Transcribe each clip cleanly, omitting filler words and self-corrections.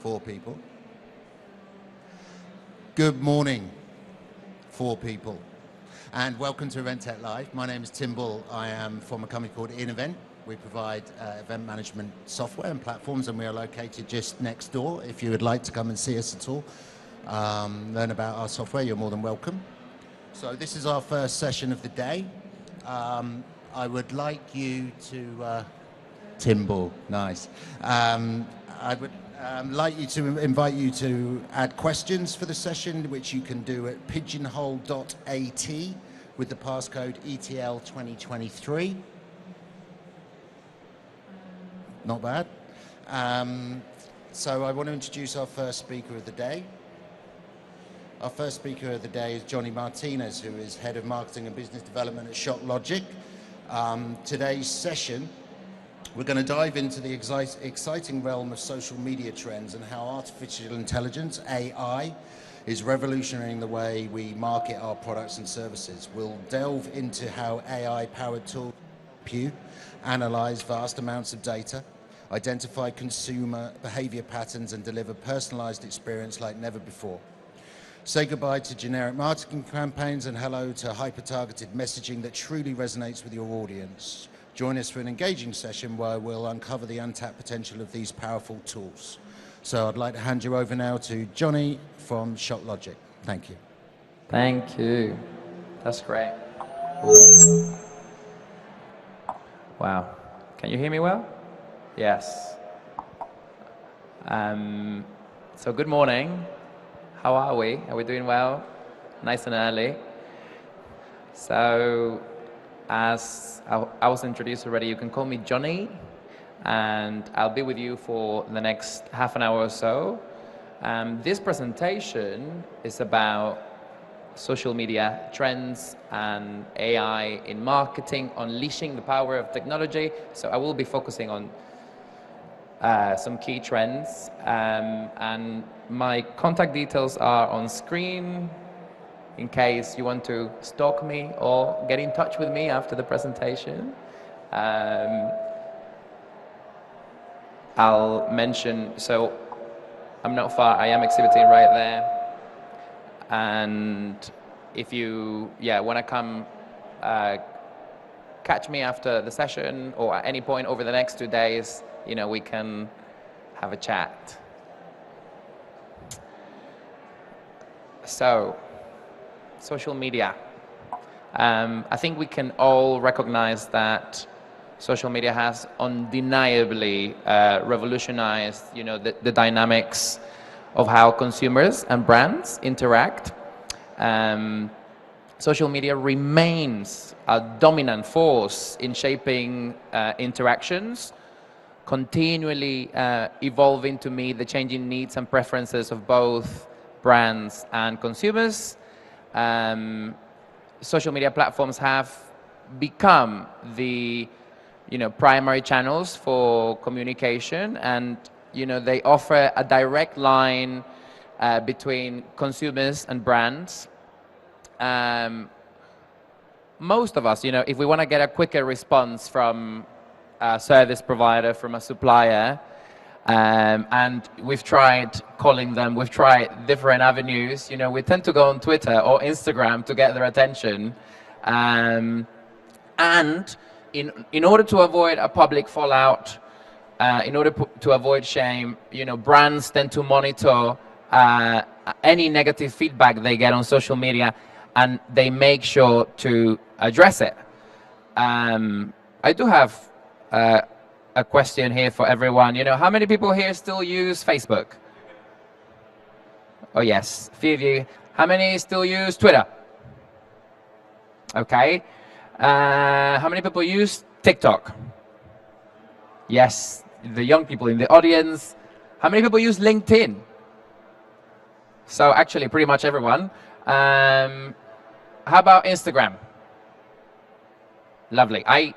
4 people. Good morning, 4 people. And welcome to Event Tech Live. My name is Tim Bull. I am from a company called InEvent. We provide event management software and platforms, and we are located just next door. If you would like to come and see us at all, learn about our software, you're more than welcome. So this is our first session of the day. I would like you to, Tim Bull, nice. I would like you to invite you to add questions for the session, which you can do at pigeonhole.at with the passcode ETL2023. Not bad. So I want to introduce our first speaker of the day. Our first speaker of the day is Johnny Martinez, who is Head of Marketing and Business Development at Shocklogic. Today's session, we're going to dive into the exciting realm of social media trends and how artificial intelligence, AI, is revolutionizing the way we market our products and services. We'll delve into how AI-powered tools help you analyze vast amounts of data, identify consumer behavior patterns, and deliver personalized experience like never before. Say goodbye to generic marketing campaigns and hello to hyper-targeted messaging that truly resonates with your audience. Join us for an engaging session where we'll uncover the untapped potential of these powerful tools. So I'd like to hand you over now to Johnny from Shocklogic. Thank you. Thank you. That's great. Wow. Can you hear me well? Yes. So good morning. How are we? Are we doing well? Nice and early. So, as I was introduced already, you can call me Johnny, and I'll be with you for the next half an hour or so. This presentation is about social media trends and AI in marketing, unleashing the power of technology. So I will be focusing on some key trends, and my contact details are on screen in case you want to stalk me or get in touch with me after the presentation. I'll mention, so I'm not far, I am exhibiting right there. And if you want to come catch me after the session or at any point over the next 2 days, we can have a chat. So, social media. I think we can all recognize that social media has undeniably revolutionized, the dynamics of how consumers and brands interact. Social media remains a dominant force in shaping interactions, continually evolving to meet the changing needs and preferences of both brands and consumers. Social media platforms have become the primary channels for communication, and they offer a direct line between consumers and brands. Most of us, if we want to get a quicker response from a service provider, from a supplier, and we've tried calling them, we've tried different avenues, we tend to go on Twitter or Instagram to get their attention. And in order to avoid a public fallout, in order to avoid shame, brands tend to monitor any negative feedback they get on social media, and they make sure to address it. I do have a question here for everyone. How many people here still use Facebook? Oh yes, a few of you. How many still use Twitter? Okay. How many people use TikTok? Yes, the young people in the audience. How many people use LinkedIn? So actually pretty much everyone. How about Instagram? Lovely. I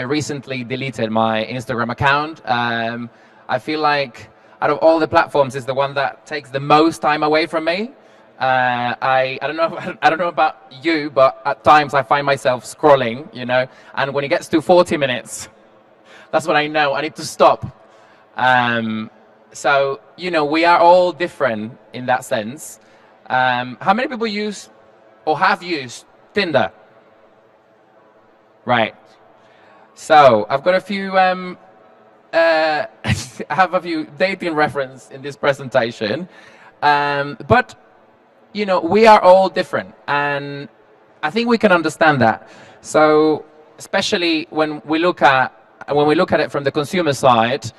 recently deleted my Instagram account. I feel like out of all the platforms, it's the one that takes the most time away from me. I don't know about you, but at times I find myself scrolling, and when it gets to 40 minutes, that's when I know I need to stop. So, we are all different in that sense. How many people use or have used Tinder? Right. So I've got a few, I have a few dating reference in this presentation. But, we are all different. And I think we can understand that. So especially when we look at it from the consumer side,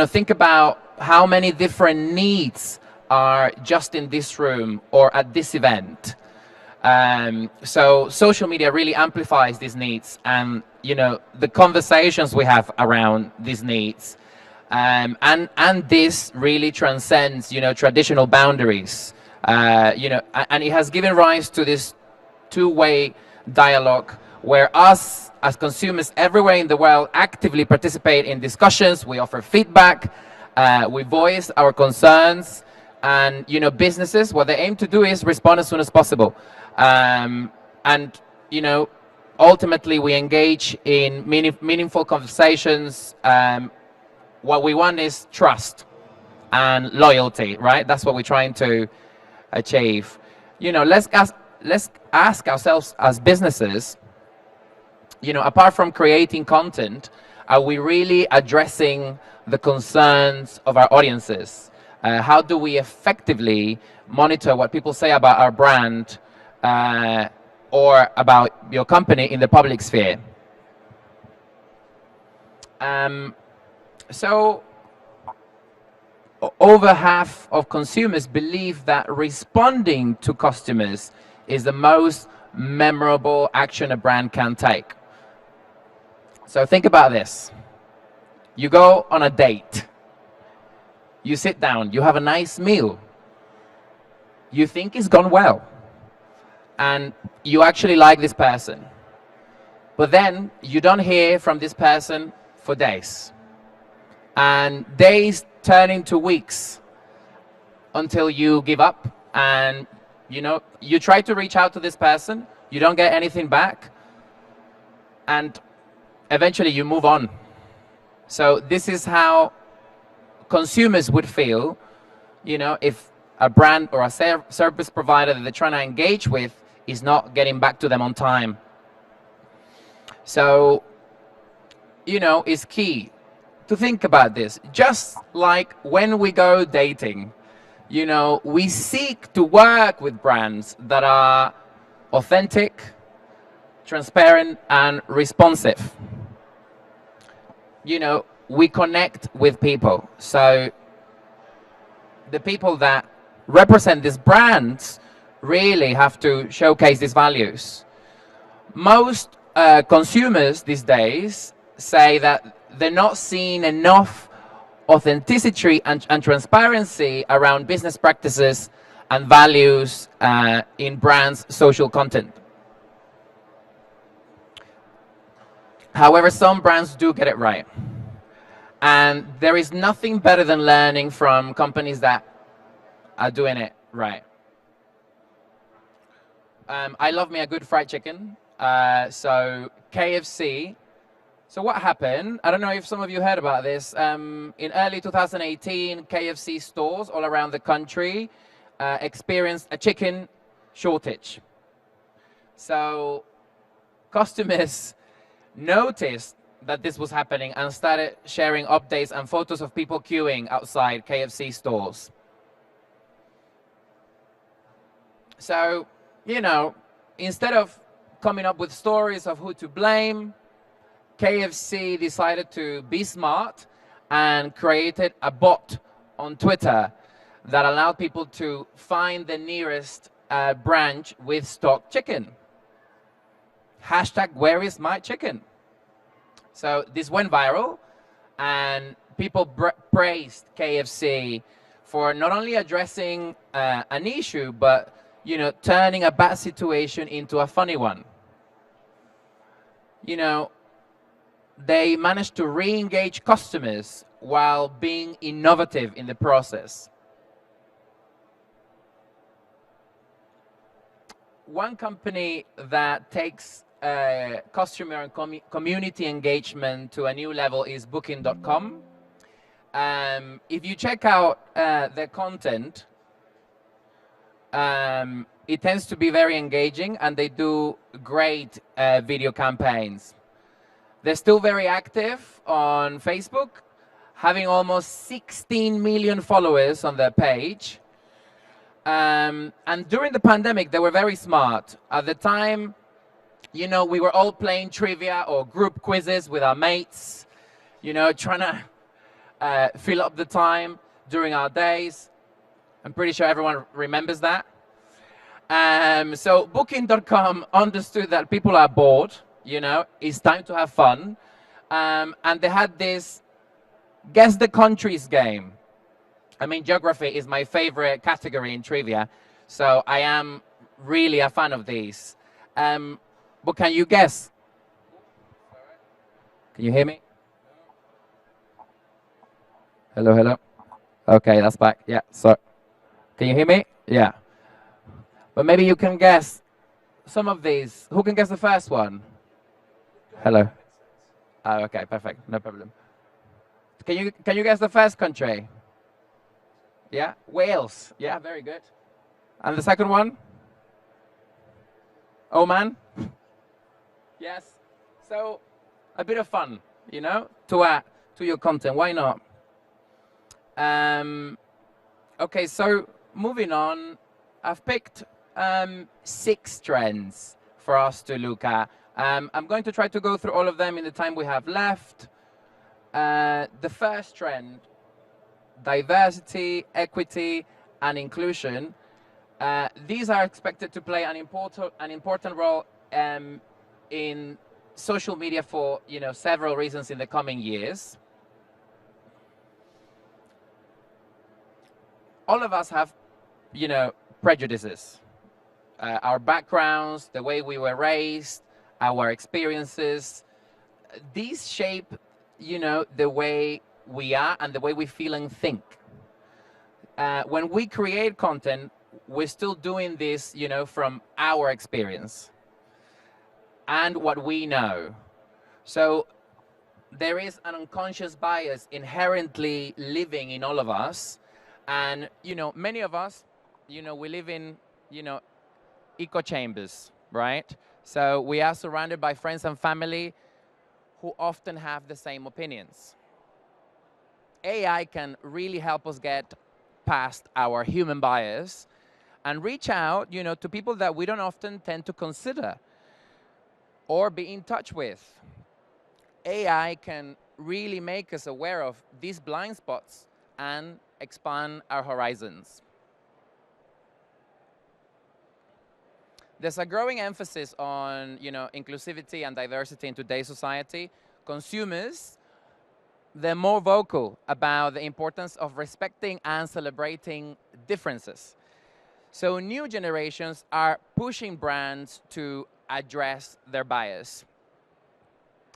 think about how many different needs are just in this room or at this event. So social media really amplifies these needs, and the conversations we have around these needs, and this really transcends traditional boundaries. And it has given rise to this two-way dialogue where us as consumers everywhere in the world actively participate in discussions. We offer feedback, we voice our concerns, and businesses, what they aim to do is respond as soon as possible. And ultimately we engage in meaningful conversations. What we want is trust and loyalty, right? That's what we're trying to achieve. Let's ask ourselves as businesses, apart from creating content, are we really addressing the concerns of our audiences? How do we effectively monitor what people say about our brand or about your company in the public sphere? So over half of consumers believe that responding to customers is the most memorable action a brand can take. So think about this. You go on a date. You sit down, you have a nice meal. You think it's gone well. And you actually like this person. But then you don't hear from this person for days. And days turn into weeks until you give up and you try to reach out to this person, you don't get anything back, and eventually you move on. So this is how consumers would feel, if a brand or a service provider that they're trying to engage with is not getting back to them on time. So, it's key to think about this. Just like when we go dating, we seek to work with brands that are authentic, transparent, and responsive. We connect with people. So the people that represent these brands really have to showcase these values. Most consumers these days say that they're not seeing enough authenticity and transparency around business practices and values in brands' social content. However, some brands do get it right. And there is nothing better than learning from companies that are doing it right. I love me a good fried chicken. So KFC. So what happened? I don't know if some of you heard about this. In early 2018, KFC stores all around the country experienced a chicken shortage. So customers noticed that this was happening and started sharing updates and photos of people queuing outside KFC stores. So, instead of coming up with stories of who to blame, KFC decided to be smart and created a bot on Twitter that allowed people to find the nearest branch with stock chicken. Hashtag where is my chicken? So this went viral, and people praised KFC for not only addressing an issue, but turning a bad situation into a funny one. They managed to re-engage customers while being innovative in the process. One company that takes customer and community engagement to a new level is Booking.com. If you check out their content, it tends to be very engaging, and they do great video campaigns. They're still very active on Facebook, having almost 16 million followers on their page. And during the pandemic, they were very smart. At the time, you know, we were all playing trivia or group quizzes with our mates, you know, trying to fill up the time during our days. I'm pretty sure everyone remembers that. So Booking.com understood that people are bored, you know, it's time to have fun. And they had this guess the countries game. I mean, geography is my favorite category in trivia, so I am really a fan of these. But can you guess? Can you hear me? Hello, hello. Okay, that's back. Yeah, so can you hear me? Yeah. But maybe you can guess some of these. Who can guess the first one? Hello. Oh, okay, perfect. No problem. Can you guess the first country? Yeah, Wales. Yeah, very good. And the second one? Oman. Yes. So a bit of fun, you know, to add to your content. Why not? Okay, so moving on, I've picked 6 trends for us to look at. I'm going to try to go through all of them in the time we have left. The first trend, diversity, equity, and inclusion. These are expected to play an important role in social media for, you know, several reasons in the coming years. All of us have, you know, prejudices. Our backgrounds, the way we were raised, our experiences, these shape, you know, the way we are and the way we feel and think. When we create content, we're still doing this, you know, from our experience and what we know. So there is an unconscious bias inherently living in all of us. And, you know, many of us, you know, we live in, you know, echo chambers, right? So we are surrounded by friends and family who often have the same opinions. AI can really help us get past our human bias and reach out, you know, to people that we don't often tend to consider or be in touch with. AI can really make us aware of these blind spots and expand our horizons. There's a growing emphasis on, you know, inclusivity and diversity in today's society. Consumers, they're more vocal about the importance of respecting and celebrating differences. So new generations are pushing brands to address their bias.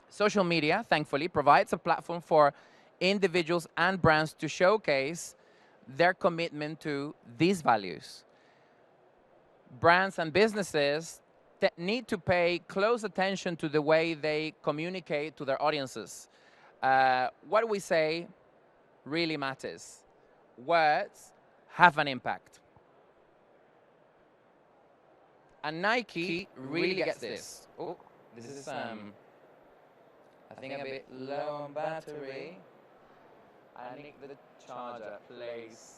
Social media, thankfully, provides a platform for individuals and brands to showcase their commitment to these values. Brands and businesses need to pay close attention to the way they communicate to their audiences. What we say really matters. Words have an impact. And Nike really gets this. Oh, this is, I think, a bit low on battery. I need the charger, please.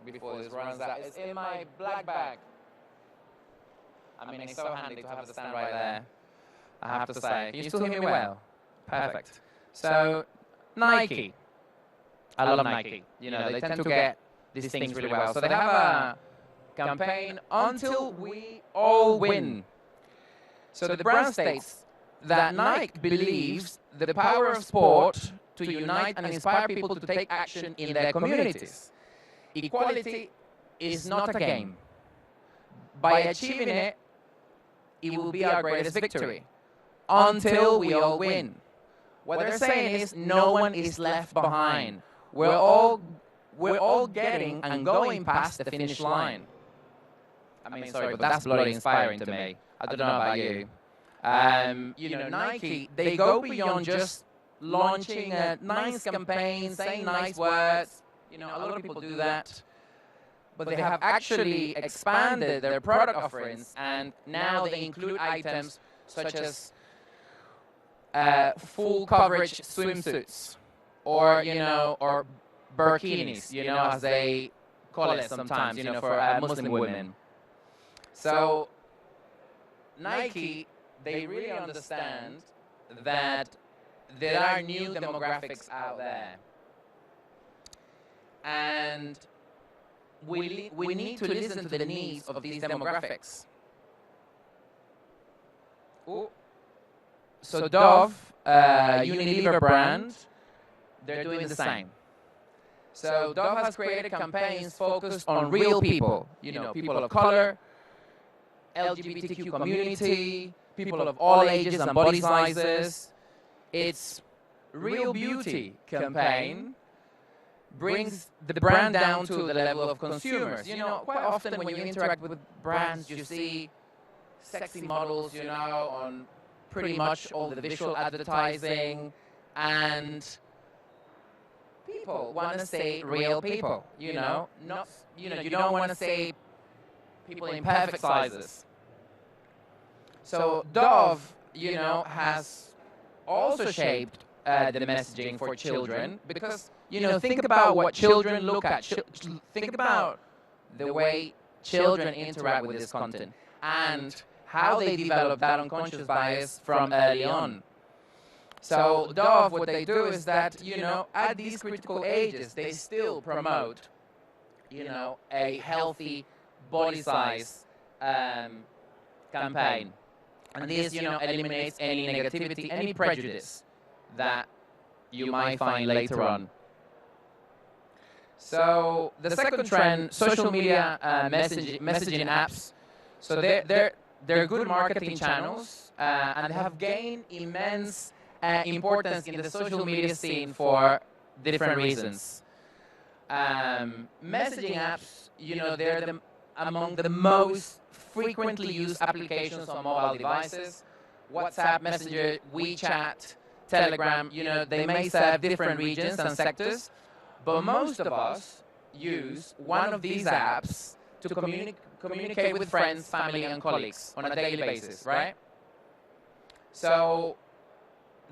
Before this runs out. It's in my black bag. I mean, it's so handy to have the stand right there, I have to say. Can you still hear me well? Perfect. So, Nike. I love Nike. You know, they tend to get these things really well. So they have a campaign, Until We All Win. So the brand states that Nike believes the power of sport to unite and inspire people to take action in their communities. Equality is not a game. By achieving it, it will be our greatest victory. Until we all win. What they're saying is no one is left behind. We're all getting and going past the finish line. I mean, sorry, but that's bloody inspiring to me. I don't know about you. You know, Nike, they go beyond just launching a nice campaign, saying nice words. You know, a lot of people do that. But they have actually expanded their product offerings, and now they include items such as full coverage swimsuits, or or burkinis, as they call it sometimes, for Muslim women. So Nike, they really understand that there are new demographics out there, and we need to listen to the needs of these demographics. Ooh. So Dove, Unilever brand, they're doing the same. So Dove has created campaigns focused on real people, people of color, LGBTQ community, people of all ages and body sizes. It's Real Beauty campaign brings the brand down to the level of consumers. Quite often when you interact with brands, you see sexy models, on pretty much all the visual advertising, and people want to say real people, not, you don't want to say people in perfect sizes. So Dove, has also shaped the messaging for children, because think about what children look at. Think about the way children interact with this content and how they develop that unconscious bias from early on. So Dove, what they do is that, at these critical ages, they still promote, a healthy body size campaign. And this, eliminates any negativity, any prejudice that you might find later on. So the second trend, social media messaging apps. So they're good marketing channels, and have gained immense importance in the social media scene for different reasons. Messaging apps, they're among the most frequently used applications on mobile devices. WhatsApp, Messenger, WeChat, Telegram, they may serve different regions and sectors, but most of us use one of these apps to communicate with friends, family, and colleagues on a daily basis, right? So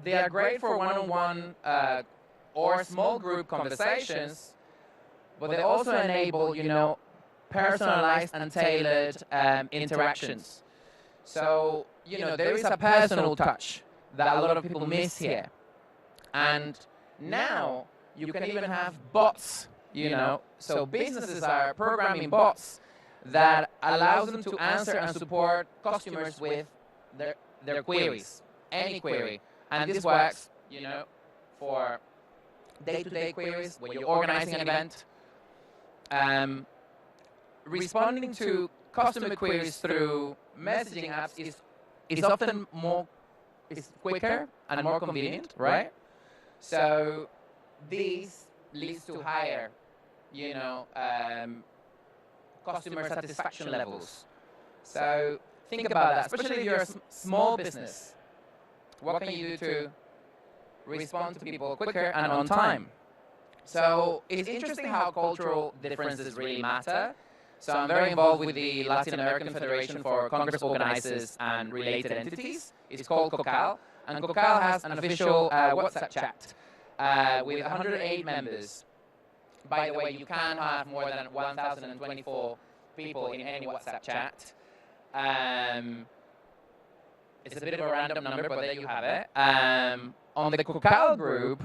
they are great for one-on-one or small group conversations, but they also enable, personalized and tailored interactions. So, there is a personal touch that a lot of people miss here. And now you can even have bots, So businesses are programming bots that allows them to answer and support customers with their queries, any query. And this works, for day-to-day queries when you're organizing an event. Responding to customer queries through messaging apps is often quicker and more convenient, right? So this leads to higher, customer satisfaction levels. So think about that, especially if you're a small business. What can you do to respond to people quicker and on time? So it's interesting how cultural differences really matter. So I'm very involved with the Latin American Federation for Congress Organizers and Related Entities. It's called COCAL. And COCAL has an official WhatsApp chat with 108 members. By the way, you can have more than 1,024 people in any WhatsApp chat. It's a bit of a random number, but there you have it. On the COCAL group,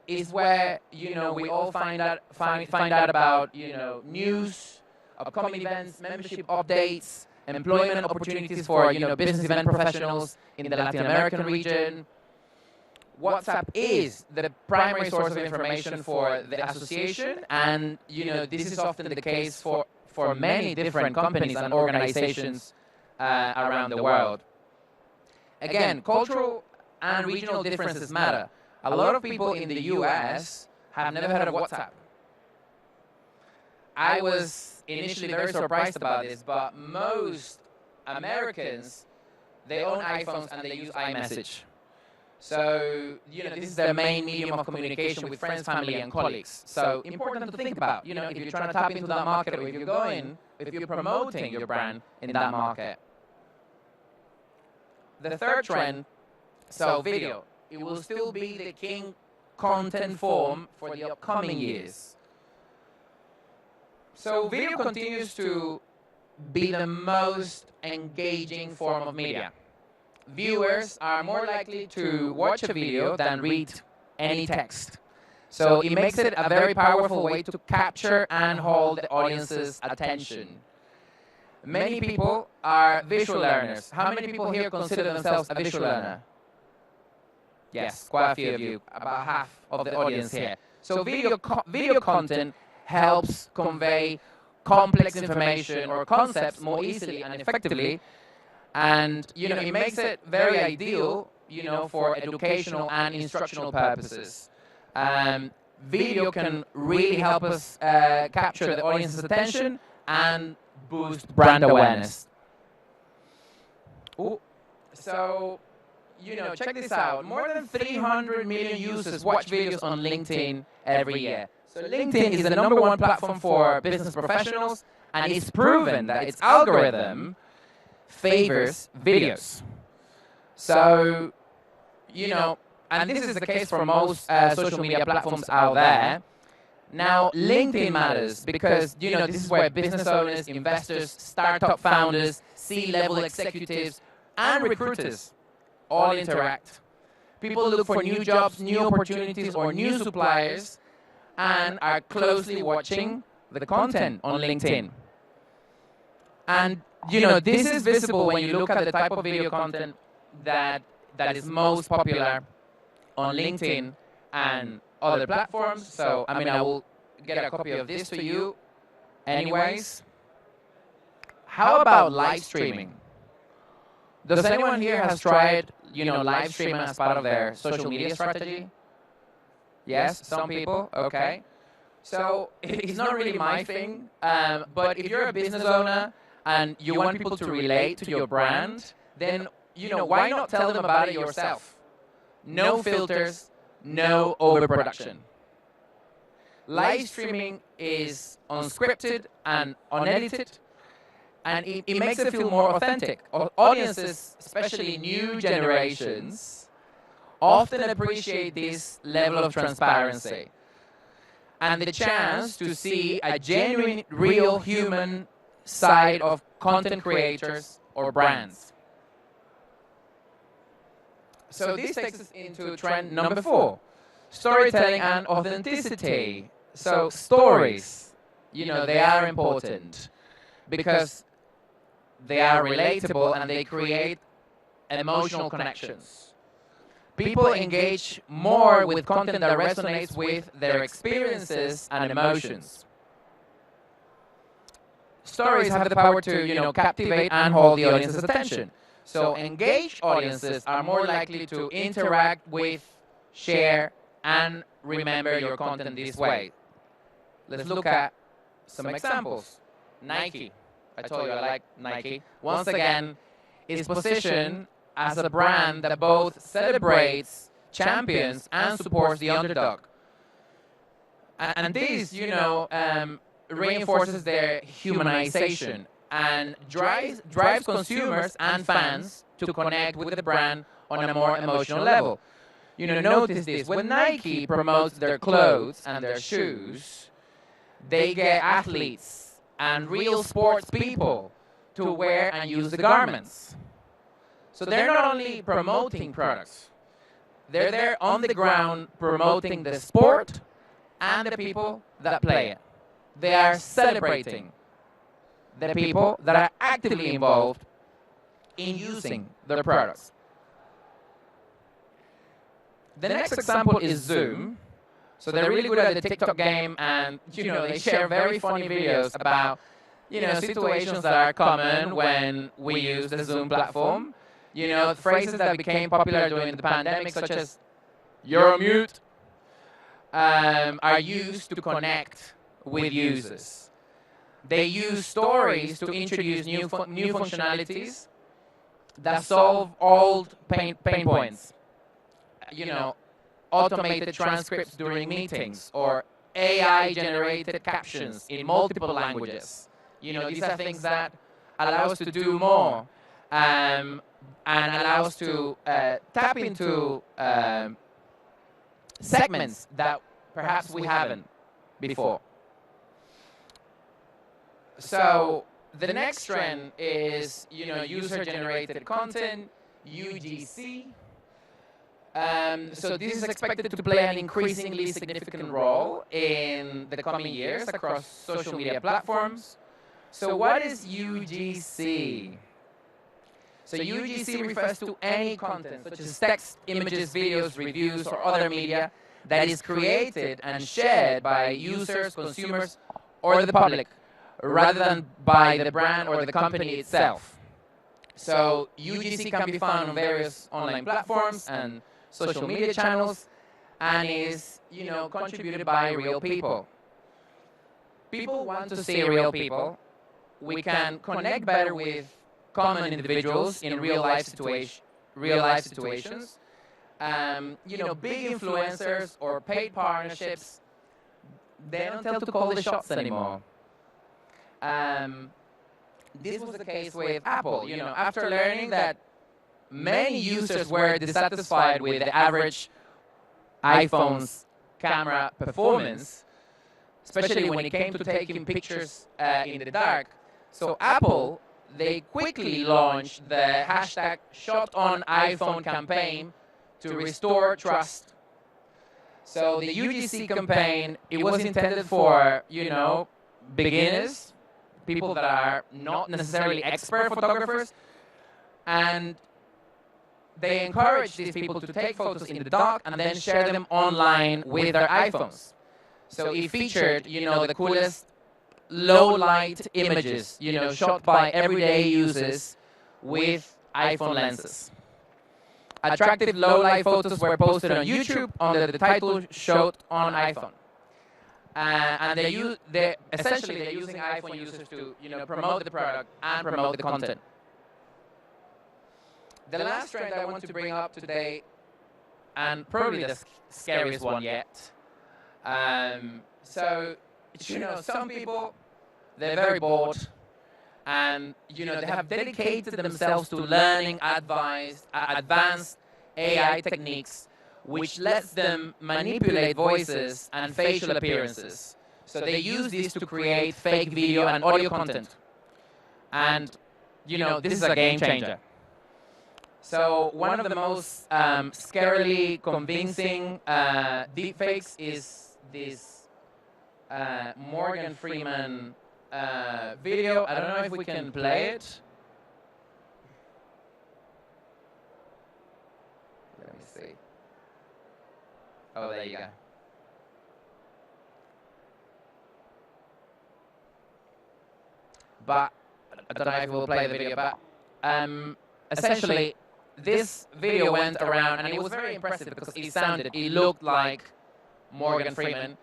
is where we all find out about news, upcoming events, membership updates, employment opportunities for business event professionals in the Latin American region. WhatsApp is the primary source of information for the association, and this is often the case for many different companies and organizations around the world. Again, cultural and regional differences matter. A lot of people in the US have never heard of WhatsApp. I was initially very surprised about this, but most Americans, they own iPhones and they use iMessage. So, this is their main medium of communication with friends, family, and colleagues. So, important to think about, if you're trying to tap into that market, or if you're promoting your brand in that market. The third trend, so video, it will still be the king content form for the upcoming years. So, video continues to be the most engaging form of media. Viewers are more likely to watch a video than read any text. So it makes it a very powerful way to capture and hold the audience's attention. Many people are visual learners. How many people here consider themselves a visual learner? Yes, quite a few of you, about half of the audience here. So video content helps convey complex information or concepts more easily and effectively. And, it makes it very ideal, for educational and instructional purposes. Video can really help us capture the audience's attention and boost brand awareness. Ooh. So, check this out. More than 300 million users watch videos on LinkedIn every year. So LinkedIn is the #1 platform for business professionals, and it's proven that its algorithm favors videos. So, and this is the case for most social media platforms out there. Now, LinkedIn matters because, this is where business owners, investors, startup founders, C-level executives, and recruiters all interact. People look for new jobs, new opportunities, or new suppliers, and are closely watching the content on LinkedIn. And this is visible when you look at the type of video content that is most popular on LinkedIn and other platforms. So, I will get a copy of this to you anyways. How about live streaming? Does anyone here has tried, live streaming as part of their social media strategy? Yes, some people, okay. So, it's not really my thing, but if you're a business owner and you want people to relate to your brand, then, why not tell them about it yourself? No filters, no overproduction. Live streaming is unscripted and unedited, and it makes it feel more authentic. Audiences, especially new generations, often appreciate this level of transparency and the chance to see a genuine, real human side of content creators or brands. So this takes us into trend #4, storytelling and authenticity. So stories, they are important because they are relatable and they create emotional connections. People engage more with content that resonates with their experiences and emotions. Stories have the power to, captivate and hold the audience's attention. So engaged audiences are more likely to interact with, share, and remember your content this way. Let's look at some examples. Nike. I told you I like Nike. Once again, is positioned as a brand that both celebrates champions and supports the underdog. And this, reinforces their humanization and drives consumers and fans to connect with the brand on a more emotional level. Notice this. When Nike promotes their clothes and their shoes, they get athletes and real sports people to wear and use the garments. So they're not only promoting products, they're there on the ground promoting the sport and the people that play it. They are celebrating the people that are actively involved in using their products. The next example is Zoom. So they're really good at the TikTok game, and they share very funny videos about situations that are common when we use the Zoom platform. Phrases that became popular during the pandemic, such as "you're on mute," are used to connect with users. They use stories to introduce new functionalities that solve old pain points. automated transcripts during meetings, or AI-generated captions in multiple languages. These are things that allow us to do more, and allow us to tap into segments that perhaps we haven't before. So the next trend is, user-generated content, UGC. So this is expected to play an increasingly significant role in the coming years across social media platforms. So what is UGC? So UGC refers to any content, such as text, images, videos, reviews, or other media that is created and shared by users, consumers, or the public, rather than by the brand or the company itself. So UGC can be found on various online platforms and social media channels, and is, contributed by real people. People want to see real people. We can connect better with common individuals in real life situations. Big influencers or paid partnerships, they don't tell to call the shots anymore. This was the case with Apple. After learning that many users were dissatisfied with the average iPhone's camera performance, especially when it came to taking pictures in the dark. So Apple, they quickly launched the hashtag #ShotOnIPhone campaign to restore trust. So the UGC campaign, it was intended for, beginners, people that are not necessarily expert photographers, and they encourage these people to take photos in the dark and then share them online with their iPhones. So it featured, the coolest low-light images, shot by everyday users with iPhone lenses. Attractive low-light photos were posted on YouTube under the title "Shot on iPhone." And essentially they're using iPhone users to, promote the product and promote the content. The last trend I want to bring up today, and probably the scariest one yet. Some people, they're very bored, and they have dedicated themselves to learning advanced AI techniques, which lets them manipulate voices and facial appearances. So they use this to create fake video and audio content. And this is a game changer. So one of the most scarily convincing deepfakes is this Morgan Freeman video. I don't know if we can play it. Let me see. Oh, there you go. But I don't know if we'll play the video. But essentially, this video went around, and it was very impressive because it looked like Morgan Freeman.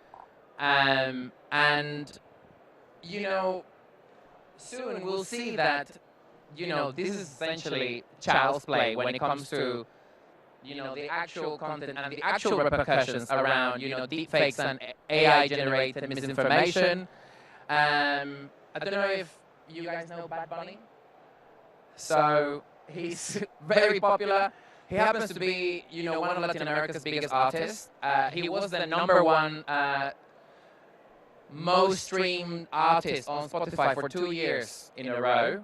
And soon we'll see that, this is essentially child's play when it comes to, the actual content and the actual repercussions around, deepfakes and AI-generated misinformation. I don't know if you guys know Bad Bunny. So he's very popular. He happens to be, one of Latin America's biggest artists. He was the #1 most streamed artist on Spotify for 2 years in a row.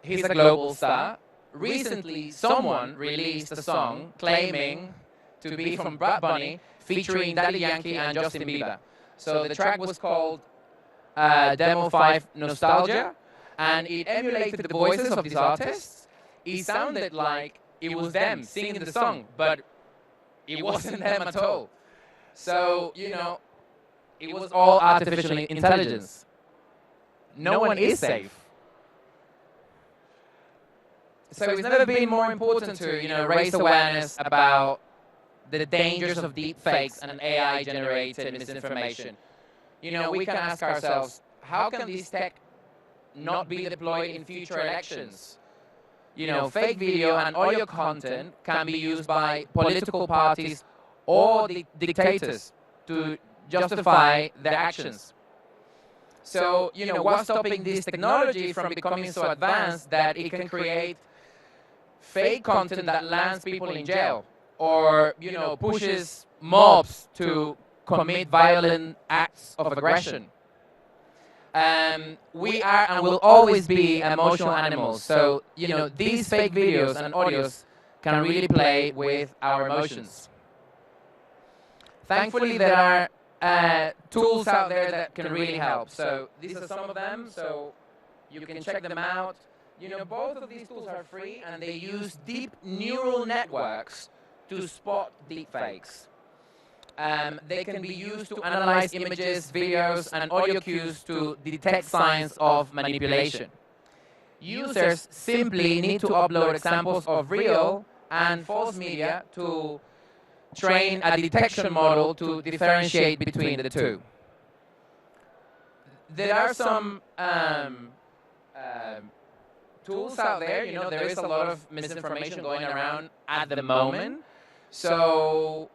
He's a global star. Recently, someone released a song claiming to be from Bad Bunny, featuring Daddy Yankee and Justin Bieber. So the track was called Demo 5 Nostalgia, and it emulated the voices of these artists. It sounded like it was them singing the song, but it wasn't them at all. So, it was all artificial intelligence. No one is safe. So it's never been more important to, raise awareness about the dangers of deep fakes and AI-generated misinformation. We can ask ourselves, how can this tech not be deployed in future elections? fake video and audio content can be used by political parties or dictators to justify their actions. So, what's stopping this technology from becoming so advanced that it can create fake content that lands people in jail or, pushes mobs to commit violent acts of aggression? We are and will always be emotional animals. So, these fake videos and audios can really play with our emotions. Thankfully, there are tools out there that can really help. So these are some of them, so you can check them out. Both of these tools are free, and they use deep neural networks to spot deepfakes. They can be used to analyze images, videos, and audio cues to detect signs of manipulation. Users simply need to upload examples of real and false media to train a detection model to differentiate between the two. There are some tools out there. There is a lot of misinformation going around at the moment. So,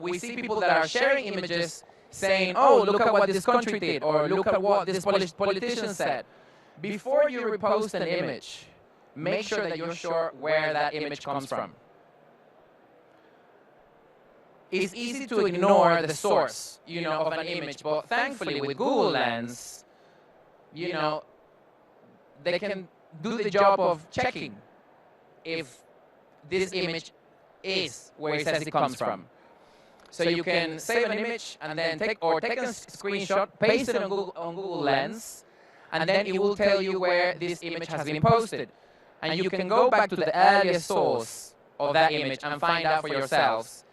we see people that are sharing images saying, oh, look at what this country did, or look at what this politician said. Before you repost an image, make sure that you're sure where that image comes from. It's easy to ignore the source, of an image, but thankfully with Google Lens, they can do the job of checking if this image is where it says it comes from. So you can save an image and then take a screenshot, paste it on Google Lens, and then it will tell you where this image has been posted. And you can go back to the earliest source of that image and find out for yourselves,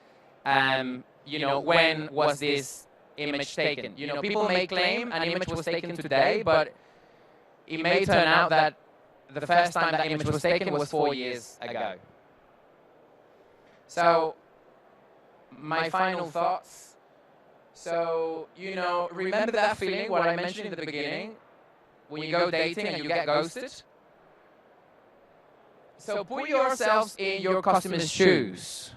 when was this image taken. People may claim an image was taken today, but it may turn out that the first time that image was taken was 4 years ago. So, my final thoughts. So, remember that feeling, what I mentioned in the beginning, when you go dating and you get ghosted? So, put yourselves in your customer's shoes.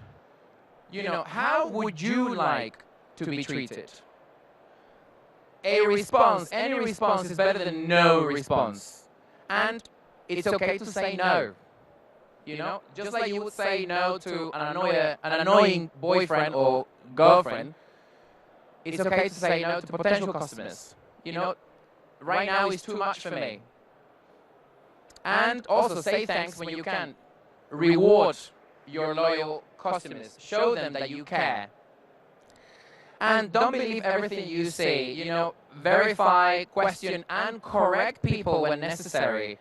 How would you like to be treated? Any response is better than no response. And it's okay to say no. Just like you would say no to an annoying boyfriend or girlfriend, it's okay to say no to potential customers. Right now is too much for me. And also say thanks when you can. Reward your loyal customers. Show them that you care. And don't believe everything you see. Verify, question, and correct people when necessary.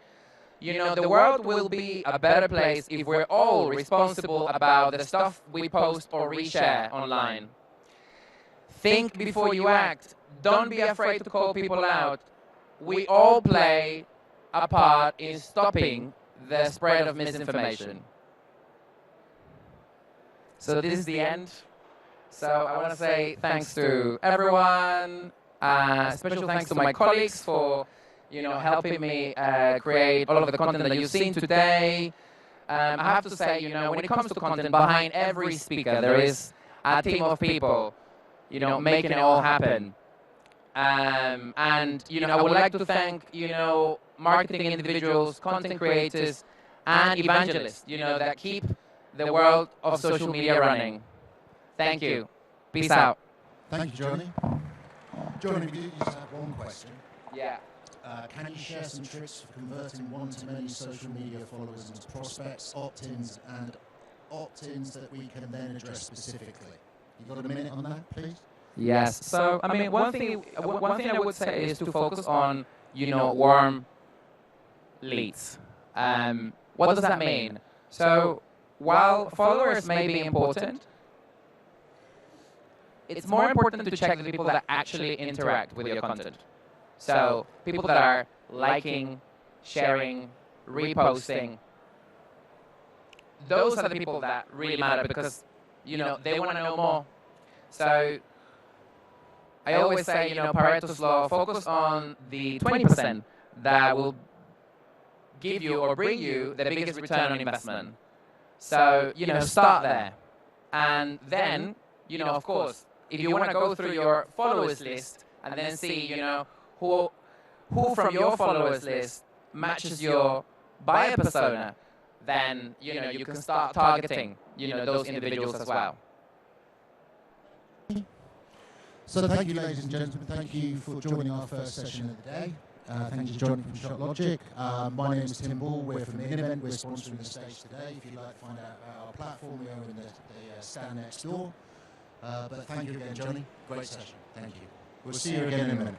The world will be a better place if we're all responsible about the stuff we post or reshare online. Think before you act. Don't be afraid to call people out. We all play a part in stopping the spread of misinformation. So this is the end. So I want to say thanks to everyone. Special thanks to my colleagues for helping me create all of the content that you've seen today. I have to say, when it comes to content, behind every speaker there is a team of people, making it all happen. And I would like to thank marketing individuals, content creators, and evangelists, that keep the world of social media running. Thank you. Peace out. Thank you, Johnny. Johnny, we just have one question. Yeah. Can you share some tricks for converting one-to-many social media followers into prospects, opt-ins, and opt-ins that we can then address specifically? You got a minute on that, please? Yes. So, one thing I would say is to focus on, warm leads. What does that mean? So, while followers may be important, it's more important to check the people that actually interact with your content. So, people that are liking, sharing, reposting, those are the people that really matter because, they want to know more. So, I always say, Pareto's law, focus on the 20% that will give you or bring you the biggest return on investment. So, start there. And then, of course, if you want to go through your followers list and then see, who from your followers list matches your buyer persona, then, you can start targeting, those individuals as well. So thank you, ladies and gentlemen. Thank you for joining our first session of the day. Thank you, Johnny from Shocklogic. My name is Tim Ball. We're from InEvent. We're sponsoring the stage today. If you'd like to find out about our platform, we are in the stand next door. But thank you again, Johnny. Great session. Thank you. We'll see you again in a minute.